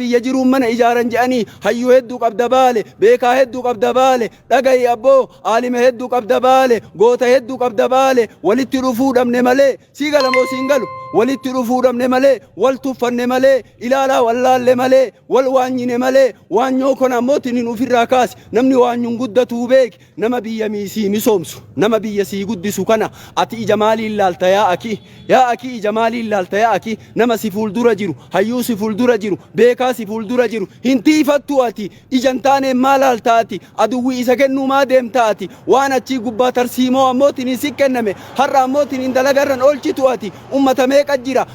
biyya jiruun mana ijaaran je'anii hayyuu hedduu qabda baale beekaa hedduu qabda baale dhagayi abboo aalima hedduu qabda baale goota hedduu qabda baale walitti dhufuu dhabne malee sii galamoo siin galu walitti dhufuu dhabne malee wal tuffanne malee ilaalaa wallaalle malee wal waanyine malee waanyoo kon ammootiin ofirraa kaasi namni waanyuun guddatuu beeki nama biyya sii misoomsu nama biyya sii guddisu kana ati ija maalii ilaalta yaa aki ija maalii ilaalta yaa aki nama si fuuldura jiru hayyuu si fuuldura jiru beekaa si fuuldura jiru hintiifattu ati ijan taaneen maal haaltaati aduwwi isa kennuu maa deemtaati waan achii gubbaa tarsiimoo ammootiin si kenname har'a ammootiin dalagarran oolchitu ati ummata meeqa jira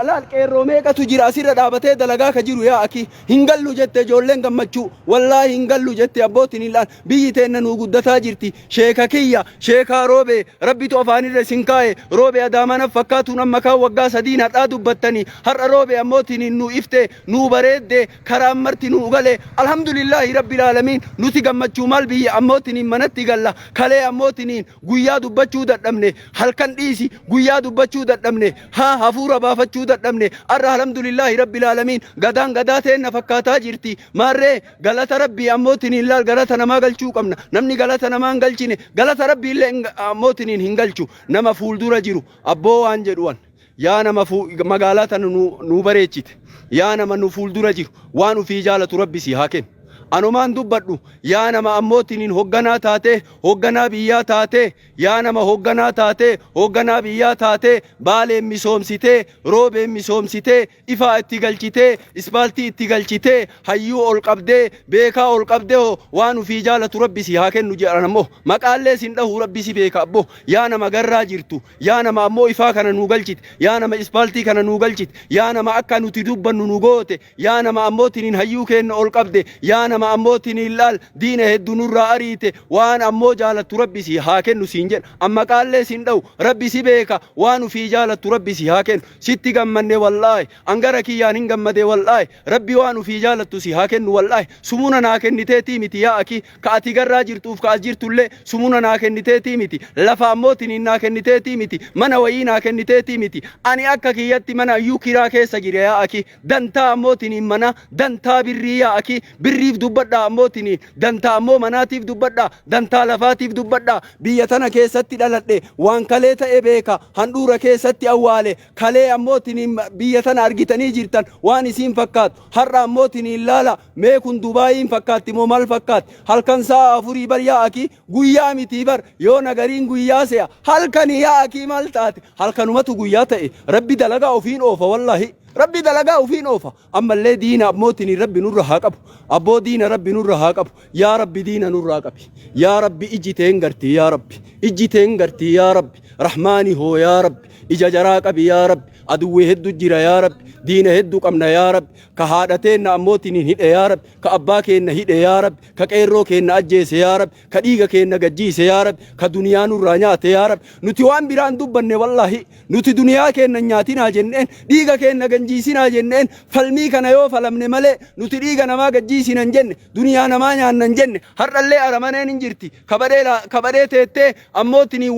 laal qeerroo meeqatu jira asirra dhaabatee dalagaa ka jiru yaa aki hin gallu jette ijoolleen gammachuu wallaahi hin gallu jette abbootiin ilaal biyyi teenna nuu guddataa jirti sheeka kiyya sheekaa roobee rabbitu afaanirra sin kaa'e roobee adaamana fakkaatu nama kaan waggaa sadiin hadhaa dubbattanii har'a roobee ammootiin nu iftee nu bareedde karaan marti nu gale alhamdulillahi rabbil alamin nuti gammachuu maal biyya ammootiin manatti galla kalee ammootiin guyyaa dubbachuu dadhabne halkan dhiisi guyyaa dubbachuu dadhabne hafuura baafachuu dadhabne arra alhamdulillahi rabbil alamin gadaan gadaa teenna fakkaataa jirti maarree galata rabbii ammootiin laal galata namaa galchuu qabna namni galata namaa hin galchine galata rabbii illee ammootiin hin galchu nama fuuldura jiru abboo waan jedhuwan yaa nama magaalaa tana nu bareechite yaa nama nu fuuldura jiru waan ufii jaalatu rabbi si haa kennu anumaan dubbadhu yaa nama ammootiin hogganaa taate hogganaa biyyaa taate yaa nama hogganaa taate hogganaa biyyaa taate baaleen misoomsitee roobeen misoomsitee ifaa itti galchitee ispaaltii itti galchitee hayyuu ol qabdee beekaa ol qabdee waan ufii jaalatu rabbi si haa kennu jedhan ammoo maqaallee sin dhahu rabbi si beeka abbo yaa nama garraa jirtu yaa nama ammoo ifaa kana nu galchite yaa nama ispaaltii kana nu galchite yaa nama akka nuti dubbannu nu goote yaa nama ammootiin hayyuu kenna ol qabde yaa nama ammootiin ilaal diina hedduu nurraa ariite waan ammoo jaalattu rabbi si haa kennu siin jedha amma qaallee sin dhawu rabbi si beeka waan ufii jaalattu rabbi si haa kennu sitti gammanne wallaahi angara kiyyaan hin gammade wallaahi rabbi waan ufii jaalattu si haa kennu wallaahi sumuna naa kenniteetii miti yaa aki ka ati garraa jirtuuf ka as jirtullee sumuna naa kenniteetii miti lafa ammootiin naa kenniteetii miti mana wayii naa kenniteetii miti ani akka kiyyatti mana iyyuu kiraa keessa jira yaa aki dantaa ammootiin mana dantaa birrii yaa aki birriif dubbadha ammootiin dantaa ammoo manaatiif dubbadha dantaa lafaatiif dubbadha biyya tana keessatti dhaladhe waan kalee ta'e beeka handhuura keessatti awwaale kalee ammootiin biyya tana argitanii jirtan waan isiin fakkaatu har'a ammootiin ilaala mee kun dubaayiin fakkaatti moo maal fakkaatti halkan sa'a afurii bar yaa aki guyyaa miti bar yoo nagariin guyyaa se'a halkan yaa aki maal taate halkanumatu guyyaa ta'e rabbi dalagaa ofiin oofa wallahi rabbi dalagaa ofiin oofa ammallee diina ammootiin rabbi nurra haa qabu abboo diina rabbi nurra haa qabu yaa rabbi diina nurraa qabi yaa rabbi iji teen gartii yaa rabbi iji teen gartii yaa rabbi rahmaani hoo yaa rabbi ija jaraa qabi yaa rabbi aduwwee hedduu jira yaa rabbi diina hedduu qabna yaa rabbi ka haadha teenna ammootiin hidhe yaa rabbi ka abbaa keenna hidhe yaa rabbi ka qeerroo keenna ajjeese yaa rabbi ka dhiiga keenna gajjiise yaa rabbi ka duniyaa nurraa nyaate yaa rabbi nuti waan biraan dubbanne wallahi nuti duniyaa keenna nyaatinaa jenneen dhiiga keenna ganjiisinaa jenneen falmii kana yoo falamne malee nuti dhiiga namaa gajjiisinan jenne duniyaa namaa nyaannan jenne har'allee aramaneen hin jirti kabadhee teettee ammootiin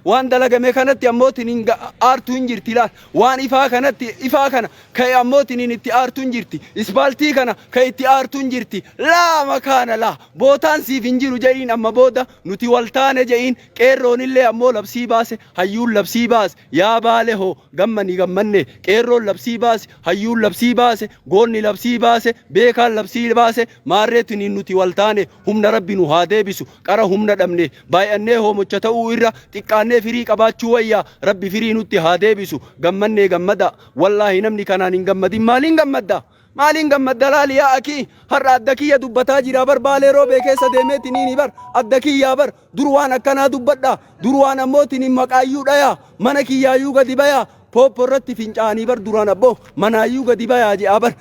waan dalagame kanatti ammootiin aartuu hin jirti laal waan ifaa kanatti ifaa kana ka ammootiin itti aartuu hin jirti ispaaltii kana ka itti aartuu hin jirti laa makaana laa bootaan siif hin jiru jedhiin amma booda nuti waltaane jedhiin qeerroonillee ammoo labsii baase hayyuun labsii baase yaa baale hoo gammanii gammanne qeerroon labsii baase hayyuun labsii baase goonni labsii baase beekaan labsii baase maarreetiin nuti waltaane humna rabbi nu haa deebisu qara humna dhabne baay'annee hoomocha ta'uu irra xiqqaannee firii qabaachuu wayyaa rabbi firii nutti haa deebisu gammannee gammada wallaahi namni kanaan hin gammadin maaliin gammadda laali yaa aki har'a adda kiyya dubbataa jira bar baalee roobee keessa deemeetiin ni bar adda kiyyaa bar dur waan akkanaa dubbadha dur waan ammootiin maqaayyuu dhayaa mana kiyyaayyuu gadi bayaa pooppo irratti fincaanii bar duraan abboo manaayyuu gadi bayaa je'a bar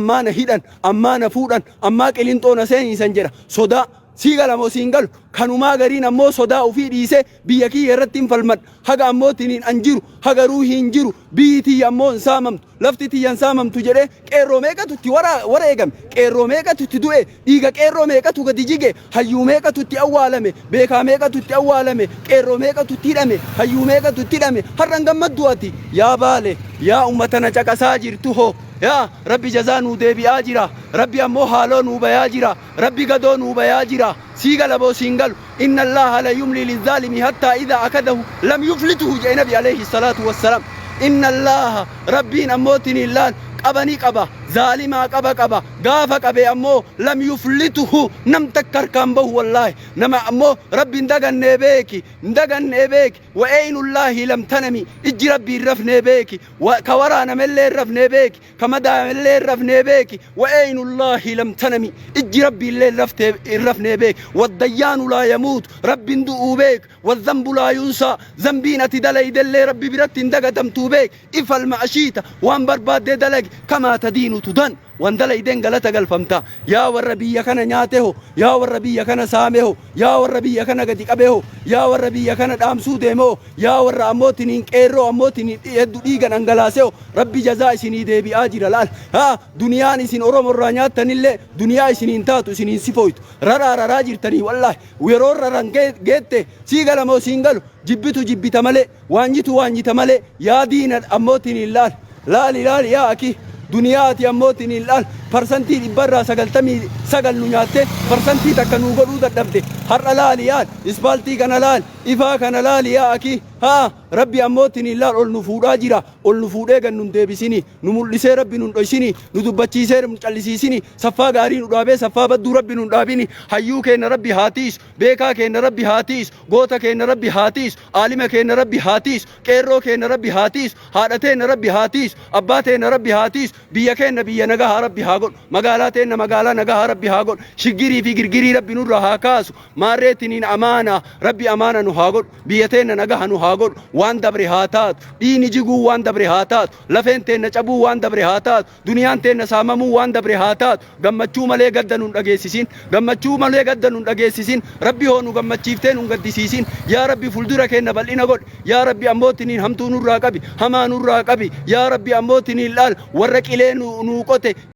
ammaana hidhan ammaana fuudhan ammaa qilinxoona seenisan jedha sodaa sii galamoo siin galu kanumaa gariin ammoo sodaa ofii dhiisee biyya kiyya irratti hin falmadhu haga ammootiin an jiru haga ruuhii hin jiru biyyi tiyya ammoo hin saamamtu lafti tiyya hin saamamtu jedhee qeerroo meeqatu itti wareegame qeerroo meeqatu itti du'e dhiiga qeerroo meeqatu gadi jige hayyuu meeqatu itti awwaalame beekaa meeqatu itti awwaalame qeerroo meeqatu itti hidhame hayyuu meeqatu itti hidhame har'an gammaddu ati yaa baale yaa ummatana caqasaa jirtu hoo يا ربي جزانو دي بياجرا ربي أمو حالونو بياجرا ربي قدونو بياجرا سيقل أبو سينقل إن الله لا يملي للظالم حتى إذا أكده لم يفلته جاء نبي عليه الصلاة والسلام إن الله ربين أموتني الله قبني قبا ظالما قبا غافا قبي أمو لم يفلته نم تكر كامبه والله نما أمو رب ندغن نبيك وأين الله لم تنمي إجي ربي الرفن بيك وكورانا من اللي الرفن بيك كمدا من اللي الرفن بيك وأين الله لم تنمي إجي ربي اللي الرفن بيك والديان لا يموت رب ندؤ بيك والذنب لا ينسى ذنبين تدلي دلي ربي برت ندغتمتو بيك إفل معشيت وان برباد دلق كما تدين تدن واندلي دين غلطة قلفمتا يا والربي يكنا نياته يا والربي يكنا سامه يا والربي يكنا قد قبه يا والربي يكنا دامسو ديمو يا ور أموتني كيرو أموتني يدو ديغن انغلاسيو ربي جزاء سني دي بآجر الآن ها دنياني سن أروم الرانيات تنيلي دنيا سنين تاتو سنين سفويت رارا راجر تني والله ويرور ران جيت سيغل مو سينغلو جبتو مالي وانجتو مالي يا دين أموتني الله لا يا أكي دنياتي أموتني الآن فرسنتي برا سقلتمي سقل نياته فرسنتي تكنو قلود الدبته هر لاليان إسبالتي كان لال إفا كان لالي يا أكي ها ربي أموتني الآن أول نفودا جرا أول نفودا كان نندبسيني نمولسي ربي نندوشيني ندبتشي سير مجلسيسيني صفا غاري ندابي صفا بدو ربي ندابيني حيو كين ربي هاتيس بيكا كين ربي هاتيس غوتا كين ربي هاتيس عالم كين ربي هاتيس كيرو كين ربي هاتيس هادتين ربي هاتيس أباتين ربي هاتيس بيا كين بيا نجاه ربي هاقول مقالاتين مقالا نجاه ربي هاقول شجري في جرجري ربي نور هاكاس مارتين أمانة ربي أمانة نهاقول بيتين نجاه نهاقول وان دبر هاتات دين جيجو وان دبر هاتات لفين تين نجابو وان دبر هاتات دنيان تين نساممو وان دبر هاتات جمّتشو ملء قدّنون أجيسين جمّتشو ملء قدّنون أجيسين ربي هونو جمّتشيفتين ونقدسين يا ربي فلدرا كنا بلينا قول يا ربي أموتني هم تونو راقبي هما نور راقبي يا ربي أموتني الآل ورك إليه نوقته